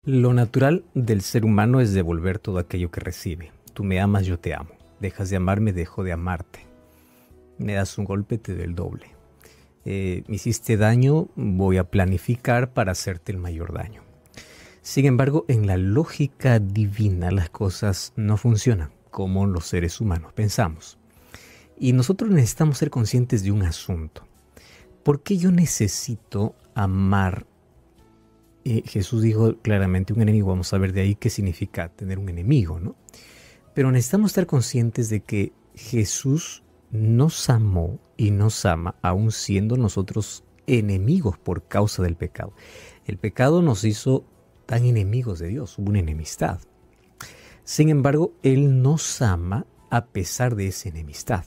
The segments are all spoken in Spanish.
Lo natural del ser humano es devolver todo aquello que recibe. Tú me amas, yo te amo. Dejas de amarme, dejo de amarte. Me das un golpe, te doy el doble. Me hiciste daño, voy a planificar para hacerte el mayor daño. Sin embargo, en la lógica divina las cosas no funcionan como los seres humanos pensamos. Y nosotros necesitamos ser conscientes de un asunto. ¿Por qué yo necesito amar? Jesús dijo claramente un enemigo. Vamos a ver de ahí qué significa tener un enemigo, ¿no? Pero necesitamos estar conscientes de que Jesús nos amó y nos ama aún siendo nosotros enemigos por causa del pecado. El pecado nos hizo tan enemigos de Dios, hubo una enemistad. Sin embargo, Él nos ama a pesar de esa enemistad.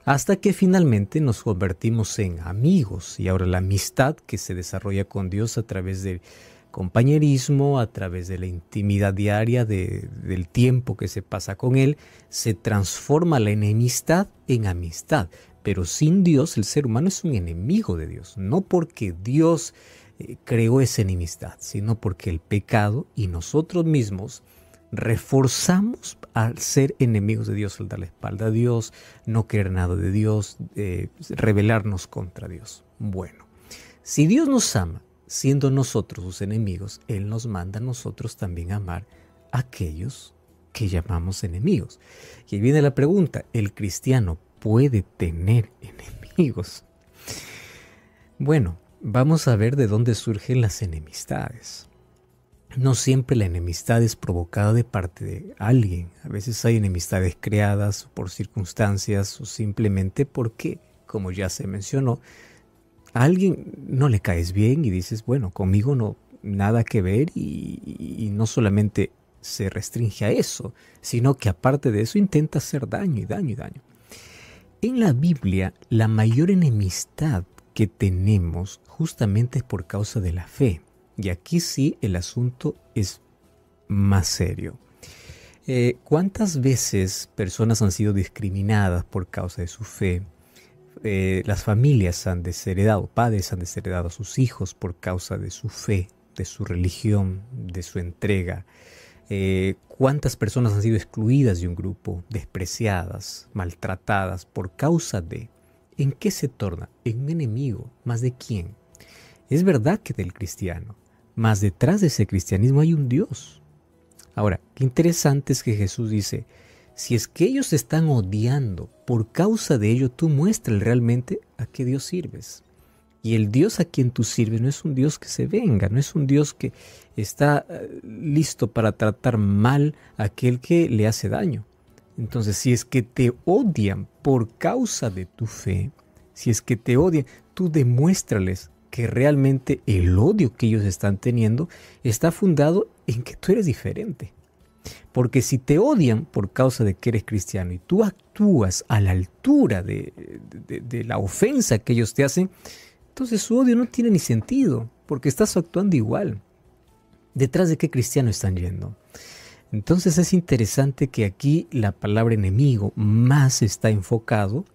Hasta que finalmente nos convertimos en amigos y ahora la amistad que se desarrolla con Dios a través del compañerismo, a través de la intimidad diaria, del tiempo que se pasa con Él, se transforma la enemistad en amistad. Pero sin Dios el ser humano es un enemigo de Dios, no porque Dios creó esa enemistad, sino porque el pecado y nosotros mismos reforzamos al ser enemigos de Dios, al dar la espalda a Dios, no querer nada de Dios, rebelarnos contra Dios. Bueno, si Dios nos ama, siendo nosotros sus enemigos, Él nos manda a nosotros también a amar a aquellos que llamamos enemigos. Y ahí viene la pregunta, ¿el cristiano puede tener enemigos? Bueno, vamos a ver de dónde surgen las enemistades. No siempre la enemistad es provocada de parte de alguien. A veces hay enemistades creadas por circunstancias o simplemente porque, como ya se mencionó, a alguien no le caes bien y dices, bueno, conmigo no, nada que ver y no solamente se restringe a eso, sino que aparte de eso intenta hacer daño y daño y daño. En la Biblia, la mayor enemistad que tenemos justamente es por causa de la fe. Y aquí sí el asunto es más serio. ¿Cuántas veces personas han sido discriminadas por causa de su fe? Las familias han desheredado, padres han desheredado a sus hijos por causa de su fe, de su religión, de su entrega. ¿Cuántas personas han sido excluidas de un grupo, despreciadas, maltratadas por causa de? ¿En qué se torna? En un enemigo. ¿Más de quién? Es verdad que del cristiano, mas detrás de ese cristianismo hay un Dios. Ahora, qué interesante es que Jesús dice, si es que ellos te están odiando, por causa de ello tú muéstrales realmente a qué Dios sirves. Y el Dios a quien tú sirves no es un Dios que se venga, no es un Dios que está listo para tratar mal a aquel que le hace daño. Entonces, si es que te odian por causa de tu fe, si es que te odian, tú demuéstrales que realmente el odio que ellos están teniendo está fundado en que tú eres diferente. Porque si te odian por causa de que eres cristiano y tú actúas a la altura de la ofensa que ellos te hacen, entonces su odio no tiene ni sentido, porque estás actuando igual. ¿Detrás de qué cristiano están yendo? Entonces es interesante que aquí la palabra enemigo más está enfocado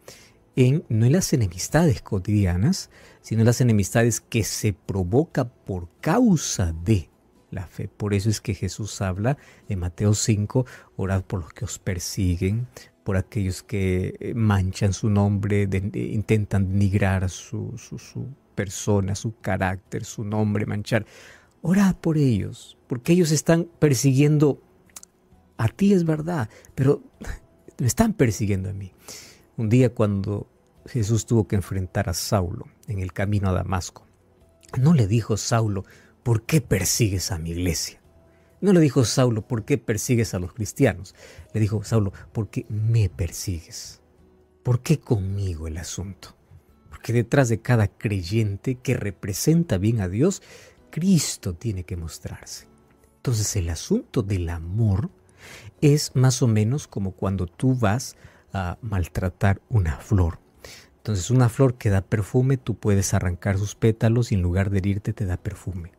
no en las enemistades cotidianas, sino en las enemistades que se provoca por causa de la fe. Por eso es que Jesús habla en Mateo 5, orad por los que os persiguen, por aquellos que manchan su nombre, intentan denigrar su persona, su carácter, su nombre, manchar. Orad por ellos, porque ellos están persiguiendo a ti, es verdad, pero me están persiguiendo a mí. Un día cuando Jesús tuvo que enfrentar a Saulo en el camino a Damasco, no le dijo Saulo, ¿por qué persigues a mi iglesia? No le dijo Saulo, ¿por qué persigues a los cristianos? Le dijo Saulo, ¿por qué me persigues? ¿Por qué conmigo el asunto? Porque detrás de cada creyente que representa bien a Dios, Cristo tiene que mostrarse. Entonces el asunto del amor es más o menos como cuando tú vas a maltratar una flor. Entonces una flor que da perfume, tú puedes arrancar sus pétalos y en lugar de herirte te da perfume.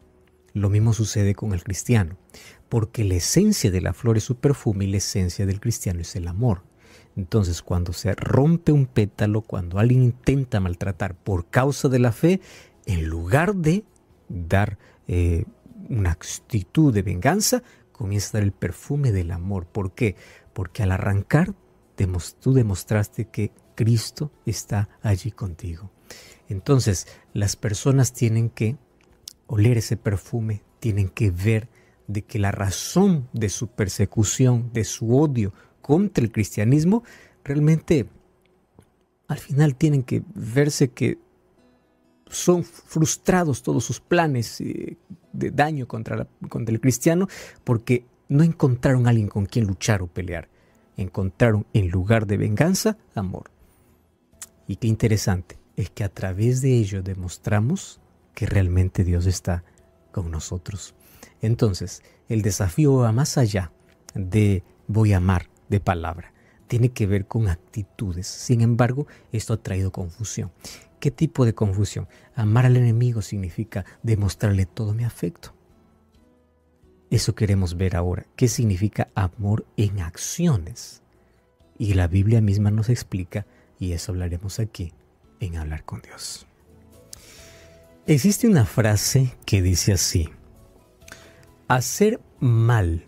Lo mismo sucede con el cristiano, porque la esencia de la flor es su perfume y la esencia del cristiano es el amor. Entonces cuando se rompe un pétalo, cuando alguien intenta maltratar por causa de la fe, en lugar de dar una actitud de venganza, comienza a dar el perfume del amor. ¿Por qué? Porque al arrancar, tú demostraste que Cristo está allí contigo. Entonces, las personas tienen que oler ese perfume, tienen que ver de que la razón de su persecución, de su odio contra el cristianismo, realmente al final tienen que verse que son frustrados todos sus planes de daño contra el cristiano, porque no encontraron a alguien con quien luchar o pelear. Encontraron, en lugar de venganza, amor. Y qué interesante es que a través de ello demostramos que realmente Dios está con nosotros. Entonces, el desafío va más allá de voy a amar de palabra. Tiene que ver con actitudes. Sin embargo, esto ha traído confusión. ¿Qué tipo de confusión? Amar al enemigo significa demostrarle todo mi afecto. Eso queremos ver ahora. ¿Qué significa amor en acciones? Y la Biblia misma nos explica, y eso hablaremos aquí en Hablar con Dios. Existe una frase que dice así: hacer mal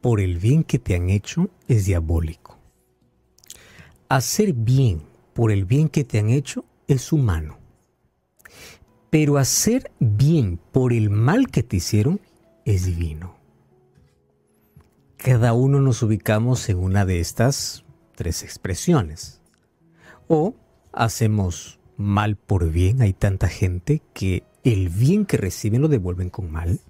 por el bien que te han hecho es diabólico. Hacer bien por el bien que te han hecho es humano. Pero hacer bien por el mal que te hicieron es divino. Cada uno nos ubicamos en una de estas tres expresiones. O hacemos mal por bien. Hay tanta gente que el bien que reciben lo devuelven con mal.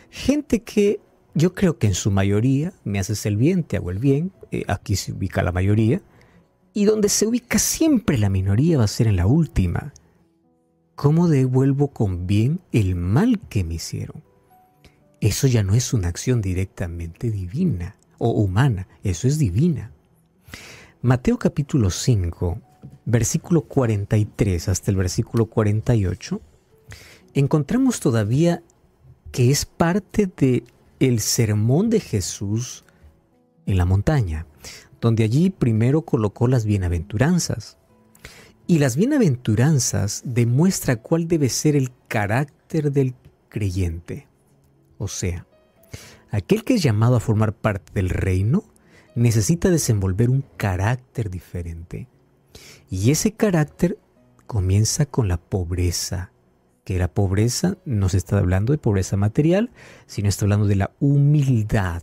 Gente que yo creo que en su mayoría, me haces el bien, te hago el bien. Aquí se ubica la mayoría. Y donde se ubica siempre la minoría va a ser en la última. ¿Cómo devuelvo con bien el mal que me hicieron? Eso ya no es una acción directamente divina o humana, eso es divina. Mateo capítulo 5, versículo 43 hasta el versículo 48, encontramos todavía que es parte del sermón de Jesús en la montaña, donde allí primero colocó las bienaventuranzas. Y las bienaventuranzas demuestra cuál debe ser el carácter del creyente. O sea, aquel que es llamado a formar parte del reino necesita desenvolver un carácter diferente. Y ese carácter comienza con la pobreza, que la pobreza no se está hablando de pobreza material, sino está hablando de la humildad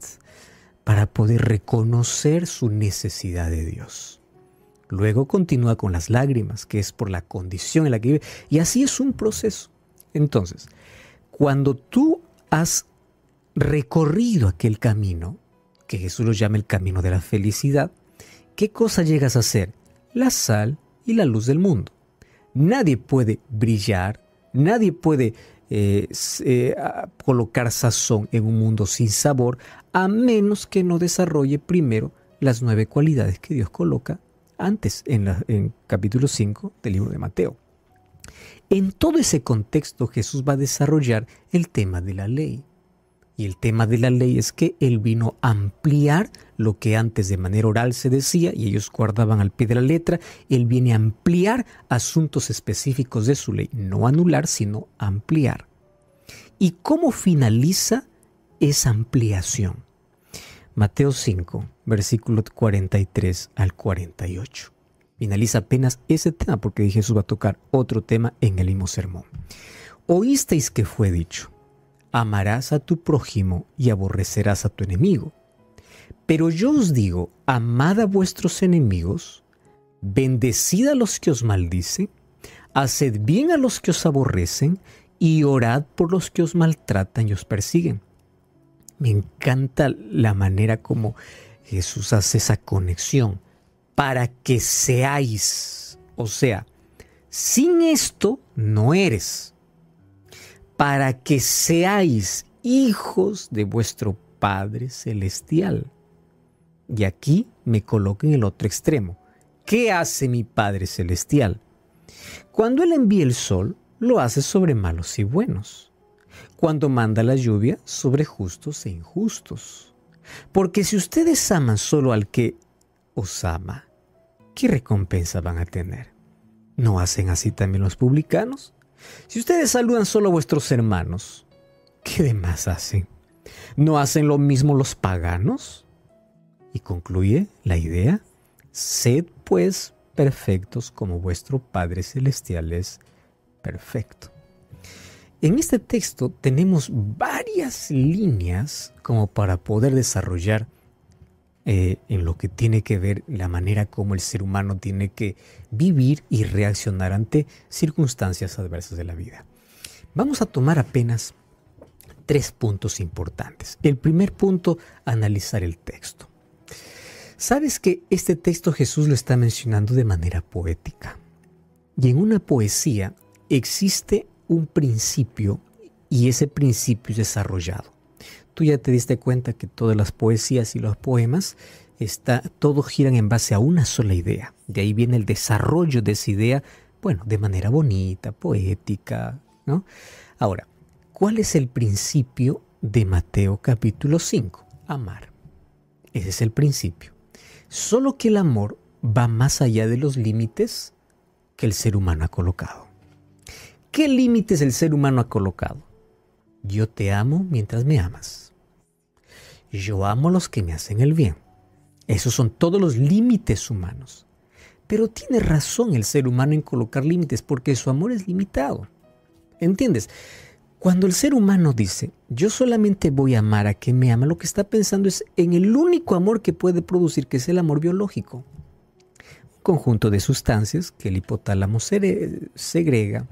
para poder reconocer su necesidad de Dios. Luego continúa con las lágrimas, que es por la condición en la que vive. Y así es un proceso. Entonces, cuando tú has recorrido aquel camino, que Jesús lo llama el camino de la felicidad, ¿qué cosa llegas a ser? La sal y la luz del mundo. Nadie puede brillar, nadie puede colocar sazón en un mundo sin sabor, a menos que no desarrolle primero las 9 cualidades que Dios coloca antes en capítulo 5 del libro de Mateo. En todo ese contexto Jesús va a desarrollar el tema de la ley. Y el tema de la ley es que Él vino a ampliar lo que antes de manera oral se decía y ellos guardaban al pie de la letra. Él viene a ampliar asuntos específicos de su ley, no anular, sino ampliar. ¿Y cómo finaliza esa ampliación? Mateo 5, versículos 43 al 48. Finaliza apenas ese tema porque Jesús va a tocar otro tema en el mismo sermón. Oísteis que fue dicho: amarás a tu prójimo y aborrecerás a tu enemigo. Pero yo os digo, amad a vuestros enemigos, bendecid a los que os maldicen, haced bien a los que os aborrecen y orad por los que os maltratan y os persiguen. Me encanta la manera como Jesús hace esa conexión. Para que seáis, o sea, sin esto no eres. Para que seáis hijos de vuestro Padre Celestial. Y aquí me coloco en el otro extremo. ¿Qué hace mi Padre Celestial? Cuando Él envía el sol, lo hace sobre malos y buenos. Cuando manda la lluvia, sobre justos e injustos. Porque si ustedes aman solo al que os ama, ¿qué recompensa van a tener? ¿No hacen así también los publicanos? Si ustedes saludan solo a vuestros hermanos, ¿qué demás hacen? ¿No hacen lo mismo los paganos? Y concluye la idea: sed pues perfectos como vuestro Padre Celestial es perfecto. En este texto tenemos varias líneas como para poder desarrollar en lo que tiene que ver la manera como el ser humano tiene que vivir y reaccionar ante circunstancias adversas de la vida. Vamos a tomar apenas 3 puntos importantes. El primer punto, analizar el texto. ¿Sabes que este texto Jesús lo está mencionando de manera poética? Y en una poesía existe un principio y ese principio es desarrollado. Tú ya te diste cuenta que todas las poesías y los poemas, todos giran en base a una sola idea. De ahí viene el desarrollo de esa idea, bueno, de manera bonita, poética, ¿no? Ahora, ¿cuál es el principio de Mateo capítulo 5? Amar. Ese es el principio. Solo que el amor va más allá de los límites que el ser humano ha colocado. ¿Qué límites el ser humano ha colocado? Yo te amo mientras me amas. Yo amo a los que me hacen el bien. Esos son todos los límites humanos. Pero tiene razón el ser humano en colocar límites porque su amor es limitado. ¿Entiendes? Cuando el ser humano dice, yo solamente voy a amar a quien me ama, lo que está pensando es en el único amor que puede producir, que es el amor biológico. Un conjunto de sustancias que el hipotálamo segrega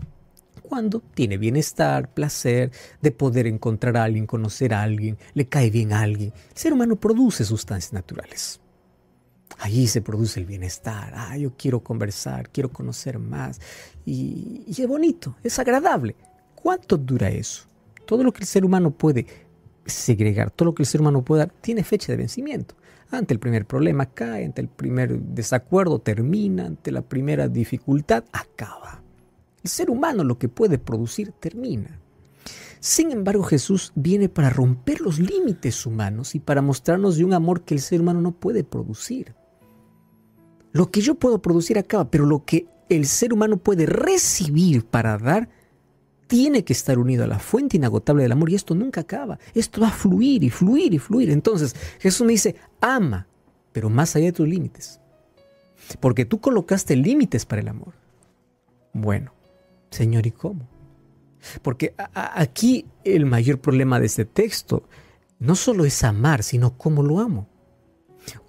cuando tiene bienestar, placer, de poder encontrar a alguien, conocer a alguien, le cae bien a alguien. El ser humano produce sustancias naturales. Allí se produce el bienestar. Yo quiero conversar, quiero conocer más. Y es bonito, es agradable. ¿Cuánto dura eso? Todo lo que el ser humano puede segregar, todo lo que el ser humano puede dar, tiene fecha de vencimiento. Ante el primer problema cae, ante el primer desacuerdo termina, ante la primera dificultad acaba. El ser humano lo que puede producir termina. Sin embargo, Jesús viene para romper los límites humanos y para mostrarnos de un amor que el ser humano no puede producir. Lo que yo puedo producir acaba, pero lo que el ser humano puede recibir para dar tiene que estar unido a la fuente inagotable del amor y esto nunca acaba. Esto va a fluir y fluir y fluir. Entonces Jesús me dice, ama, pero más allá de tus límites. Porque tú colocaste límites para el amor. Bueno, Señor, ¿y cómo? Porque aquí el mayor problema de este texto no solo es amar, sino cómo lo amo.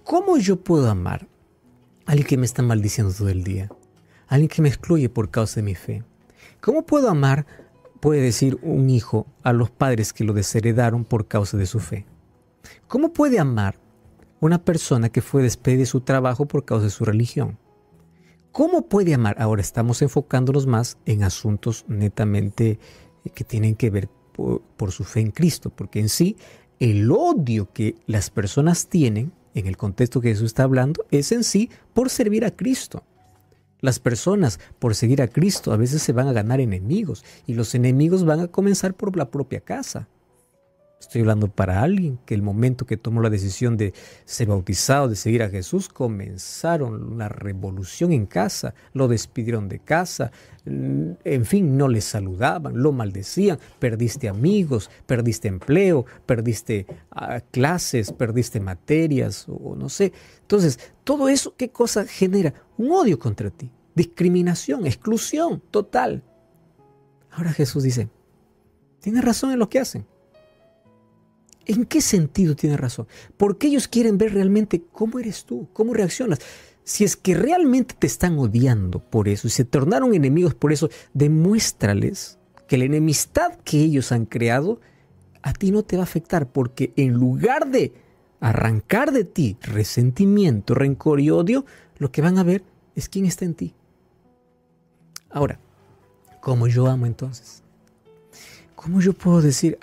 ¿Cómo yo puedo amar a alguien que me está maldiciendo todo el día? A alguien que me excluye por causa de mi fe. ¿Cómo puedo amar, puede decir un hijo, a los padres que lo desheredaron por causa de su fe? ¿Cómo puede amar una persona que fue despedida de su trabajo por causa de su religión? ¿Cómo puede amar? Ahora estamos enfocándonos más en asuntos netamente que tienen que ver por su fe en Cristo, porque en sí el odio que las personas tienen, en el contexto que Jesús está hablando, es en sí por servir a Cristo. Las personas, por seguir a Cristo, a veces se van a ganar enemigos y los enemigos van a comenzar por la propia casa. Estoy hablando para alguien que el momento que tomó la decisión de ser bautizado, de seguir a Jesús, comenzaron una revolución en casa, lo despidieron de casa, en fin, no le saludaban, lo maldecían, perdiste amigos, perdiste empleo, perdiste clases, perdiste materias, o no sé. Entonces, todo eso, ¿qué cosa genera? Un odio contra ti, discriminación, exclusión total. Ahora Jesús dice, tienes razón en lo que hacen. ¿En qué sentido tiene razón? Porque ellos quieren ver realmente cómo eres tú, cómo reaccionas. Si es que realmente te están odiando por eso y se tornaron enemigos por eso, demuéstrales que la enemistad que ellos han creado a ti no te va a afectar, porque en lugar de arrancar de ti resentimiento, rencor y odio, lo que van a ver es quién está en ti. Ahora, ¿cómo yo amo entonces? ¿Cómo yo puedo decir,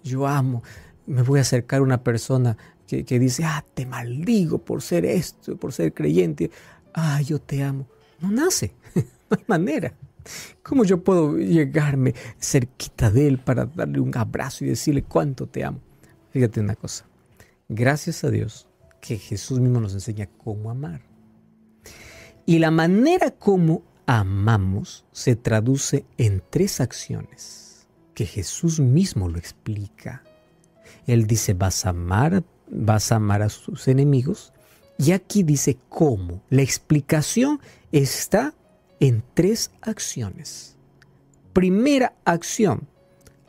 yo amo? Me voy a acercar a una persona que dice, te maldigo por ser esto, por ser creyente. Yo te amo. No nace, no hay manera. ¿Cómo yo puedo llegarme cerquita de él para darle un abrazo y decirle cuánto te amo? Fíjate una cosa. Gracias a Dios que Jesús mismo nos enseña cómo amar. Y la manera como amamos se traduce en 3 acciones. que Jesús mismo lo explica. Él dice, vas a amar a sus enemigos. Y aquí dice cómo. La explicación está en 3 acciones. Primera acción,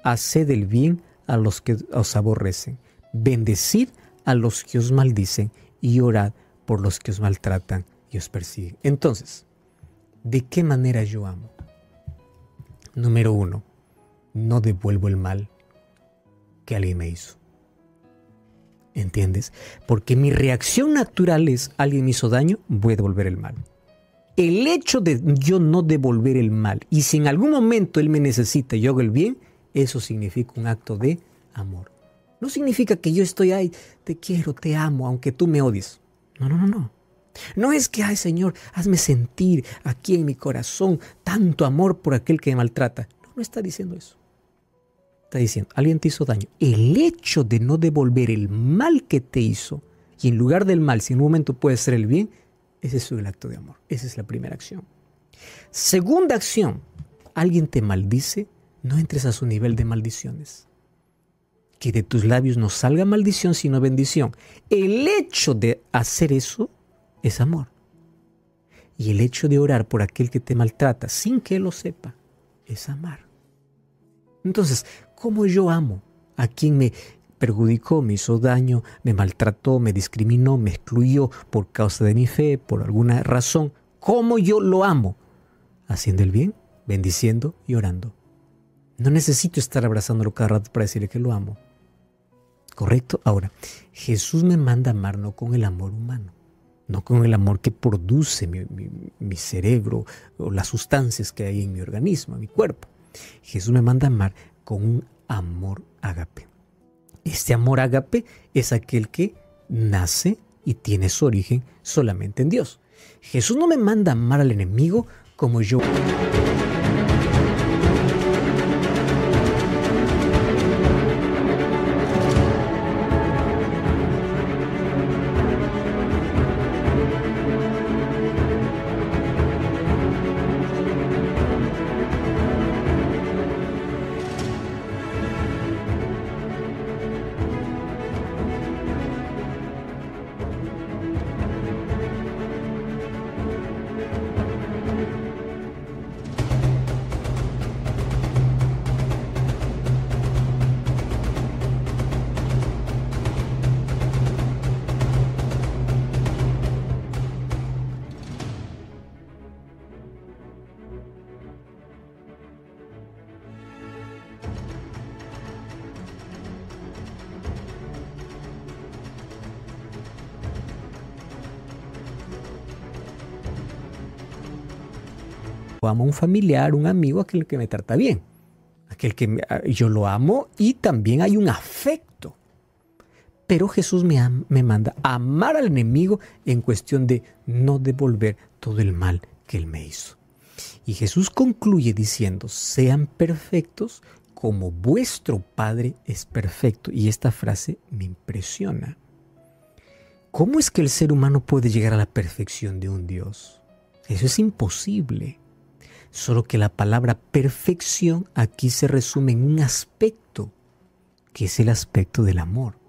haced el bien a los que os aborrecen, bendecid a los que os maldicen y orad por los que os maltratan y os persiguen. Entonces, ¿de qué manera yo amo? Número 1, no devuelvo el mal que alguien me hizo. ¿Entiendes? Porque mi reacción natural es, alguien me hizo daño, voy a devolver el mal. El hecho de yo no devolver el mal, y si en algún momento él me necesita y yo hago el bien, eso significa un acto de amor. No significa que yo estoy ahí, te quiero, te amo, aunque tú me odies. No. No es que, ay Señor, hazme sentir aquí en mi corazón tanto amor por aquel que me maltrata. No está diciendo eso. Está diciendo, alguien te hizo daño. El hecho de no devolver el mal que te hizo, y en lugar del mal, si en un momento puede ser el bien, ese es el acto de amor. Esa es la primera acción. Segunda acción, alguien te maldice, no entres a su nivel de maldiciones. Que de tus labios no salga maldición, sino bendición. El hecho de hacer eso es amor. Y el hecho de orar por aquel que te maltrata, sin que él lo sepa, es amar. Entonces, ¿cómo yo amo a quien me perjudicó, me hizo daño, me maltrató, me discriminó, me excluyó por causa de mi fe, por alguna razón? ¿Cómo yo lo amo? Haciendo el bien, bendiciendo y orando. No necesito estar abrazándolo cada rato para decirle que lo amo. ¿Correcto? Ahora, Jesús me manda a amar no con el amor humano, no con el amor que produce mi cerebro o las sustancias que hay en mi organismo, en mi cuerpo. Jesús me manda a amar con un amor ágape. Este amor ágape es aquel que nace y tiene su origen solamente en Dios. Jesús no me manda a amar al enemigo como yo. Amo a un familiar, un amigo, aquel que me trata bien, aquel que yo lo amo, y también hay un afecto. Pero Jesús me manda a amar al enemigo en cuestión de no devolver todo el mal que él me hizo. Y Jesús concluye diciendo, sean perfectos como vuestro Padre es perfecto. Y esta frase me impresiona. ¿Cómo es que el ser humano puede llegar a la perfección de un Dios? Eso es imposible. Solo que la palabra perfección aquí se resume en un aspecto, que es el aspecto del amor.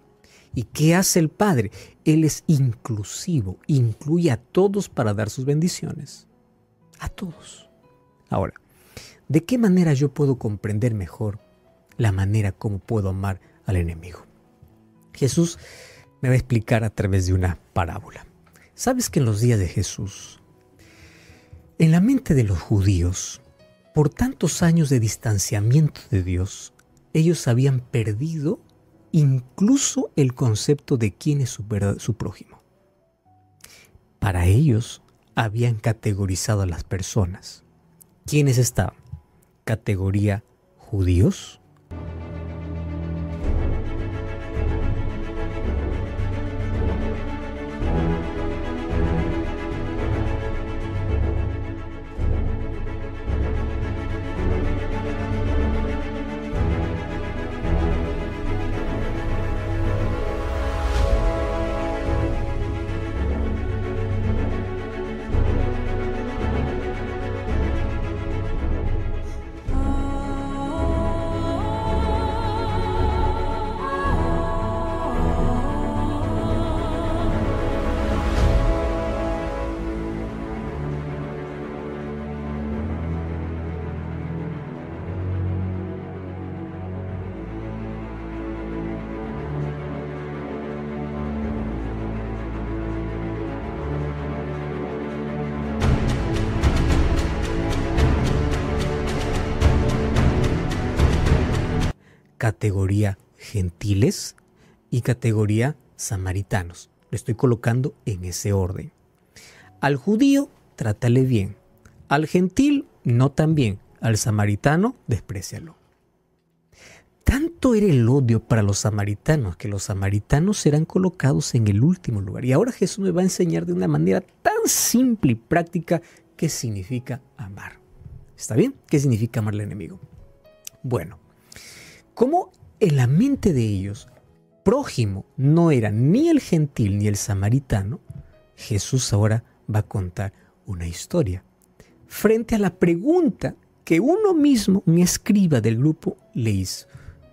¿Y qué hace el Padre? Él es inclusivo, incluye a todos para dar sus bendiciones. A todos. Ahora, ¿de qué manera yo puedo comprender mejor la manera como puedo amar al enemigo? Jesús me va a explicar a través de una parábola. ¿Sabes que en los días de Jesús, en la mente de los judíos, por tantos años de distanciamiento de Dios, ellos habían perdido incluso el concepto de quién es su prójimo? Para ellos habían categorizado a las personas. ¿Quiénes estaban? Categoría judíos, categoría gentiles y categoría samaritanos. Lo estoy colocando en ese orden. Al judío, trátale bien. Al gentil, no tan bien. Al samaritano, desprécialo. Tanto era el odio para los samaritanos que los samaritanos serán colocados en el último lugar. Y ahora Jesús me va a enseñar de una manera tan simple y práctica qué significa amar. ¿Está bien? ¿Qué significa amar al enemigo? Bueno, como en la mente de ellos, prójimo no era ni el gentil ni el samaritano, Jesús ahora va a contar una historia. Frente a la pregunta que uno mismo, un escriba del grupo, le hizo: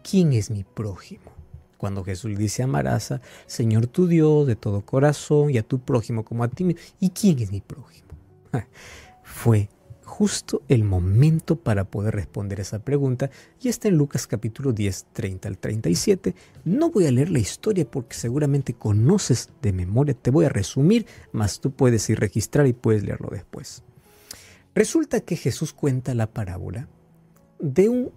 ¿quién es mi prójimo? Cuando Jesús le dice: amarás al Señor tu Dios de todo corazón y a tu prójimo como a ti mismo. ¿Y quién es mi prójimo? Fue justo el momento para poder responder esa pregunta, y está en Lucas capítulo 10, 30 al 37. No voy a leer la historia porque seguramente conoces de memoria, te voy a resumir, mas tú puedes ir a registrar y puedes leerlo después. Resulta que Jesús cuenta la parábola de un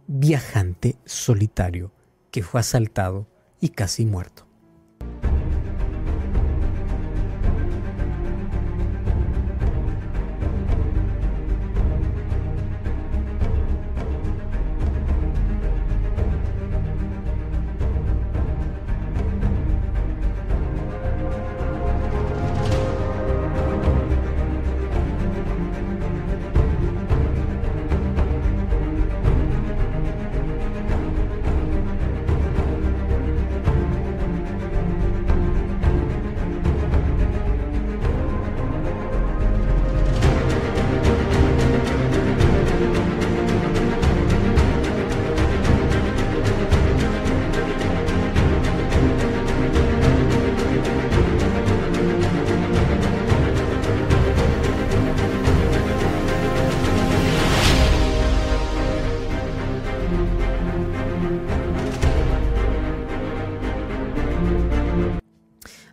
viajante solitario que fue asaltado y casi muerto.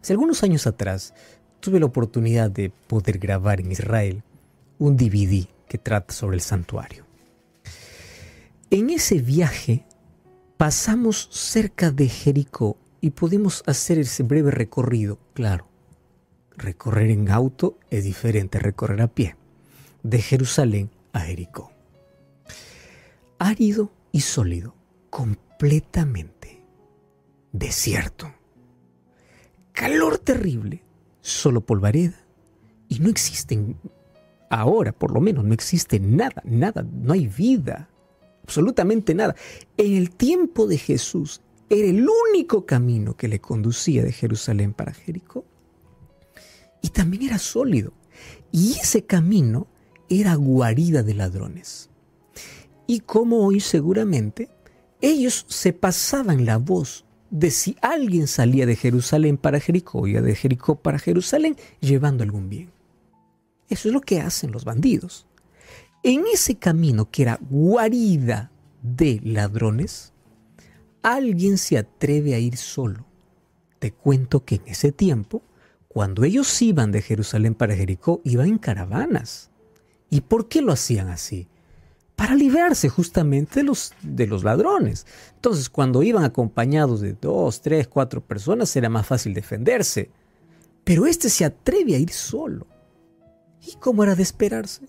Hace algunos años atrás tuve la oportunidad de poder grabar en Israel un DVD que trata sobre el santuario. En ese viaje pasamos cerca de Jericó y pudimos hacer ese breve recorrido. Claro, recorrer en auto es diferente a recorrer a pie, de Jerusalén a Jericó. Árido y sólido, completamente desierto. Calor terrible, solo polvareda, y no existen, ahora por lo menos no existe nada, no hay vida, absolutamente nada. En el tiempo de Jesús era el único camino que le conducía de Jerusalén para Jericó, y también era sólido, y ese camino era guarida de ladrones. Y como hoy seguramente, ellos se pasaban la voz de si alguien salía de Jerusalén para Jericó y de Jericó para Jerusalén llevando algún bien. Eso es lo que hacen los bandidos. En ese camino que era guarida de ladrones, alguien se atreve a ir solo. Te cuento que en ese tiempo, cuando ellos iban de Jerusalén para Jericó, iban en caravanas. ¿Y por qué lo hacían así? Para librarse justamente de los ladrones. Entonces, cuando iban acompañados de 2, 3, 4 personas, era más fácil defenderse. Pero este se atreve a ir solo. ¿Y cómo era de esperarse?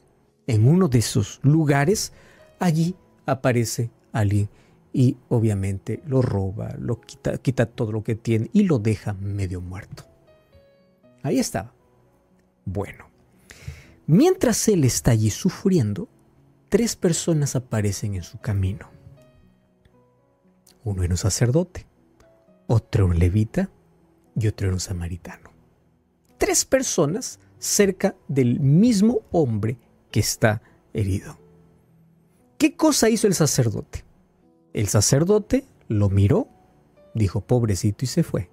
En uno de esos lugares, allí aparece alguien y obviamente lo roba, lo quita todo lo que tiene y lo deja medio muerto. Ahí estaba. Bueno, mientras él está allí sufriendo, 3 personas aparecen en su camino. Uno era un sacerdote, otro un levita y otro era un samaritano. 3 personas cerca del mismo hombre que está herido. ¿Qué cosa hizo el sacerdote? El sacerdote lo miró, dijo pobrecito y se fue.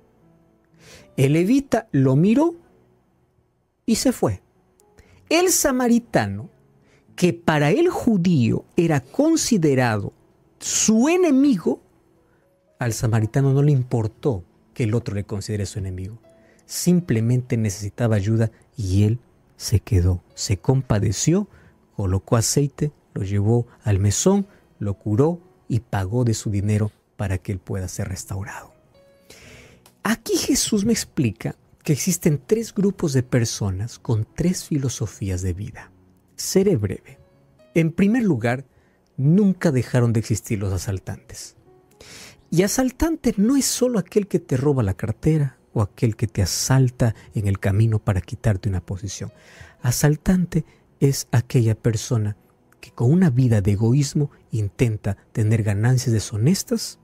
El levita lo miró y se fue. El samaritano, que para el judío era considerado su enemigo, al samaritano no le importó que el otro le considere su enemigo. Simplemente necesitaba ayuda y él se quedó, se compadeció, colocó aceite, lo llevó al mesón, lo curó y pagó de su dinero para que él pueda ser restaurado. Aquí Jesús me explica que existen 3 grupos de personas con 3 filosofías de vida. Seré breve. En primer lugar, nunca dejaron de existir los asaltantes. Y asaltante no es solo aquel que te roba la cartera o aquel que te asalta en el camino para quitarte una posición. Asaltante es aquella persona que con una vida de egoísmo intenta tener ganancias deshonestas,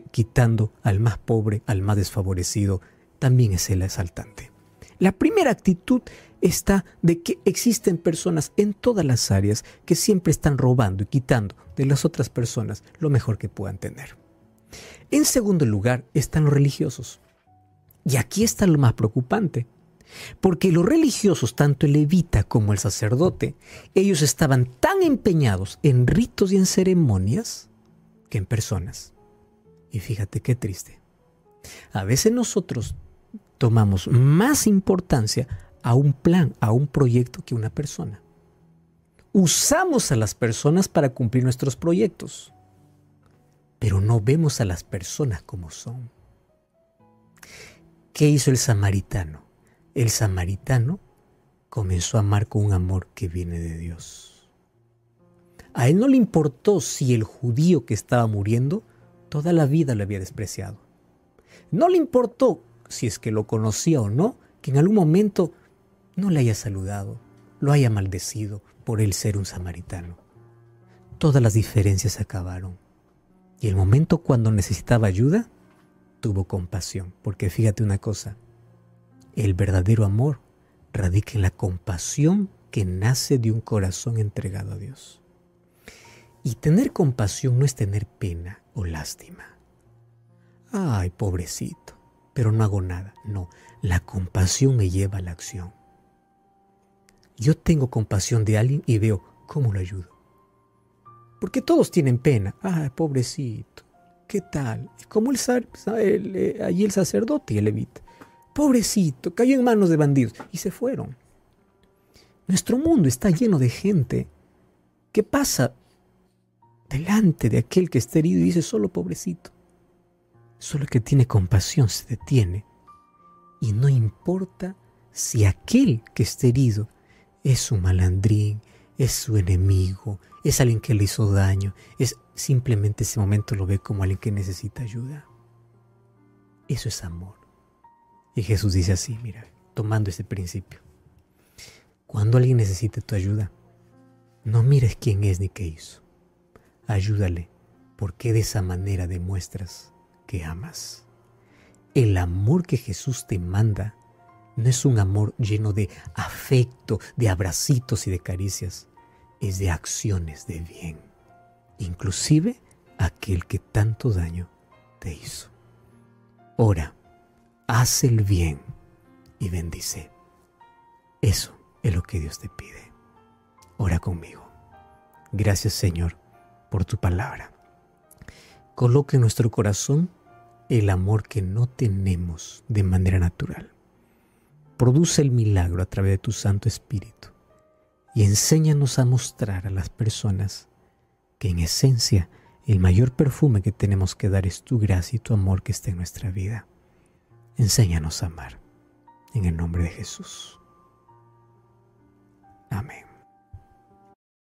quitando al más pobre, al más desfavorecido. También es el asaltante. La primera actitud está de que existen personas en todas las áreas que siempre están robando y quitando de las otras personas lo mejor que puedan tener. En segundo lugar están los religiosos. Y aquí está lo más preocupante, porque los religiosos, tanto el levita como el sacerdote, ellos estaban tan empeñados en ritos y en ceremonias que en personas. Y fíjate qué triste. A veces nosotros tomamos más importancia a un plan, a un proyecto que a una persona. Usamos a las personas para cumplir nuestros proyectos, pero no vemos a las personas como son. ¿Qué hizo el samaritano? El samaritano comenzó a amar con un amor que viene de Dios. A él no le importó si el judío que estaba muriendo toda la vida lo había despreciado. No le importó si es que lo conocía o no, que en algún momento no le haya saludado, lo haya maldecido por él ser un samaritano. Todas las diferencias se acabaron. Y el momento cuando necesitaba ayuda, tuvo compasión. Porque fíjate una cosa, el verdadero amor radica en la compasión que nace de un corazón entregado a Dios. Y tener compasión no es tener pena o lástima. Ay, pobrecito, pero no hago nada. No, la compasión me lleva a la acción. Yo tengo compasión de alguien y veo cómo lo ayudo. Porque todos tienen pena. Ay, pobrecito, ¿qué tal? Como allí el sacerdote y el levita. Pobrecito, cayó en manos de bandidos y se fueron. Nuestro mundo está lleno de gente que pasa delante de aquel que está herido y dice, solo pobrecito. Solo el que tiene compasión se detiene y no importa si aquel que está herido es un malandrín, es su enemigo, es alguien que le hizo daño, es simplemente ese momento lo ve como alguien que necesita ayuda. Eso es amor. Y Jesús dice así, mira, tomando ese principio. Cuando alguien necesite tu ayuda, no mires quién es ni qué hizo. Ayúdale, porque de esa manera demuestras que amas. El amor que Jesús te manda no es un amor lleno de afecto, de abracitos y de caricias. Es de acciones de bien. Inclusive aquel que tanto daño te hizo. Ora, haz el bien y bendice. Eso es lo que Dios te pide. Ora conmigo. Gracias, Señor, por tu palabra. Coloca en nuestro corazón el amor que no tenemos de manera natural. Produce el milagro a través de tu Santo Espíritu y enséñanos a mostrar a las personas que en esencia el mayor perfume que tenemos que dar es tu gracia y tu amor que está en nuestra vida. Enséñanos a amar. En el nombre de Jesús. Amén.